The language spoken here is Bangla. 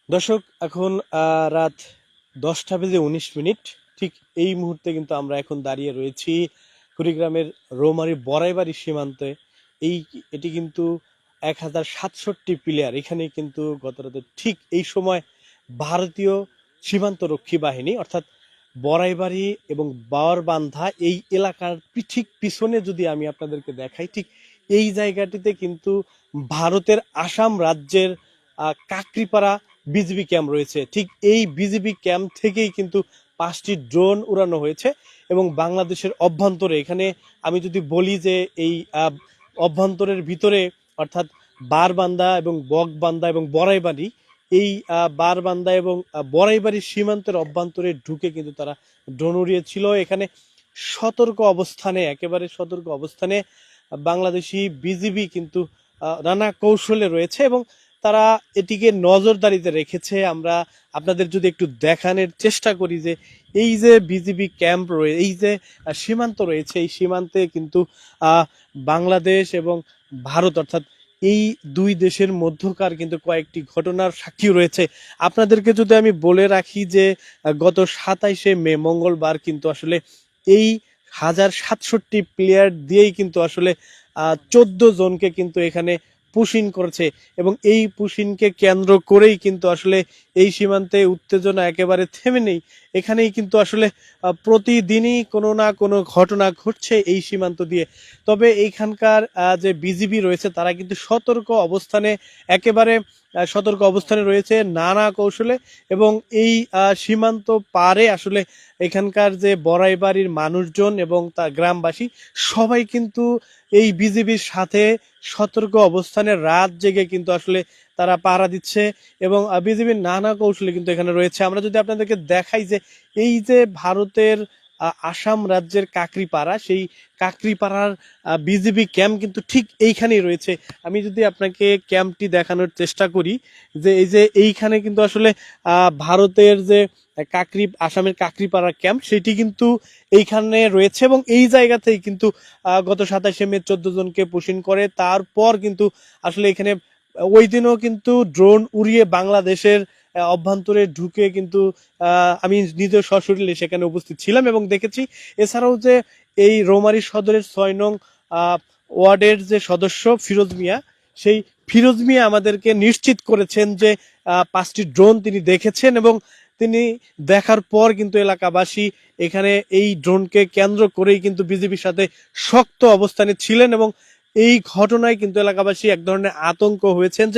দর্শক এখন রাত 10টা বেজে 19 মিনিট। ঠিক এই মুহূর্তে কিন্তু আমরা এখন দাঁড়িয়ে রয়েছি কুড়িগ্রামের রৌমারী বড়াইবাড়ি সীমান্তে। এটি কিন্তু 1067 প্লেয়ার এখানে কিন্তু গত রাতে ঠিক এই সময় ভারতীয় সীমান্ত রক্ষী বাহিনী অর্থাৎ বড়াইবাড়ি এবং বাওয়ারবান্ধা এই এলাকার ঠিক পিছনে যদি আমি আপনাদেরকে দেখাই, ঠিক এই জায়গাটিতে কিন্তু ভারতের আসাম রাজ্যের কাকরিপাড়া বিজিবি ক্যাম্প রয়েছে। ঠিক এই বিজিবি ক্যাম্প থেকেই কিন্তু 5টি ড্রোন উড়ানো হয়েছে এবং বাংলাদেশের অভ্যন্তরে এখানে আমি যদি বলি যে এই অভ্যন্তরের ভিতরে অর্থাৎ বারবান্দা এবং বকবান্দা এবং বড়াইবাড়ি এই বারবান্দা এবং বড়াইবাড়ি সীমান্তের অভ্যন্তরে ঢুকে কিন্তু তারা ড্রোন উড়িয়েছিল। এখানে একেবারে সতর্ক অবস্থানে বাংলাদেশি বিজিবি কিন্তু নানা কৌশলে রয়েছে এবং তারা এটিকে নজরদারিতে রেখেছে। আমরা আপনাদের যদি একটু দেখানোর চেষ্টা করি যে এই যে বিজিবি ক্যাম্প রয়েছে, এই যে সীমান্ত রয়েছে, এই সীমান্তে কিন্তু বাংলাদেশ এবং ভারত অর্থাৎ এই দুই দেশের মধ্যকার কিন্তু কয়েকটি ঘটনার সাক্ষী রয়েছে। আপনাদেরকে যদি আমি বলে রাখি যে গত 27শে মে মঙ্গলবার কিন্তু আসলে এই 1067 প্লেয়ার দিয়েই কিন্তু আসলে 14 জনকে কিন্তু এখানে পুশিং করেছে এবং এই পুশিংকে কেন্দ্র করেই কিন্তু আসলে এই সীমান্তে উত্তেজনা একেবারে থেমে নেই। এখানেই কিন্তু আসলে প্রতিদিনই কোনো না কোনো ঘটনা ঘটছে এই সীমান্ত দিয়ে। তবে এইখানকার যে বিজিবি রয়েছে তারা কিন্তু একেবারে সতর্ক অবস্থানে রয়েছে নানা কৌশলে এবং এই সীমান্ত পারে আসলে এখানকার যে বড়াইবাড়ির মানুষজন এবং তা গ্রামবাসী সবাই কিন্তু এই বিজিবির সাথে সতর্ক অবস্থানে রাত জেগে কিন্তু আসলে তারা পাহারা দিচ্ছে এবং বিজিবির নানা কৌশলে কিন্তু এখানে রয়েছে। আমরা যদি আপনাদেরকে দেখাই যে এই যে ভারতের আসাম রাজ্যের কাকরিপাড়া, সেই কাকরিপাড়ার বিজিবি ক্যাম্প কিন্তু ঠিক এইখানেই রয়েছে। আমি যদি আপনাকে ক্যাম্পটি দেখানোর চেষ্টা করি যে এই যে এইখানে কিন্তু আসলে ভারতের যে আসামের কাকরিপাড়া ক্যাম্প সেটি কিন্তু এইখানে রয়েছে এবং এই জায়গাতেই কিন্তু গত 27শে মে 14 জনকে পুশিং করে। তারপর কিন্তু আসলে এখানে ওই দিনও কিন্তু ড্রোন উড়িয়ে বাংলাদেশের অভ্যন্তরে ঢুকে কিন্তু আমি নিজের সশরীরে সেখানে উপস্থিত ছিলাম এবং দেখেছি। এছাড়াও যে এই রৌমারী সদরের 6 নং ওয়ার্ডের যে সদস্য ফিরোজ মিয়া, সেই ফিরোজ মিয়া আমাদেরকে নিশ্চিত করেছেন যে 5টি ড্রোন তিনি দেখেছেন এবং তিনি দেখার পর কিন্তু এলাকাবাসী এখানে এই ড্রোনকে কেন্দ্র করেই কিন্তু বিজেপির সাথে শক্ত অবস্থানে ছিলেন এবং এই ঘটনায় কিন্তু এলাকাবাসী এক ধরনের আতঙ্ক হয়েছেন।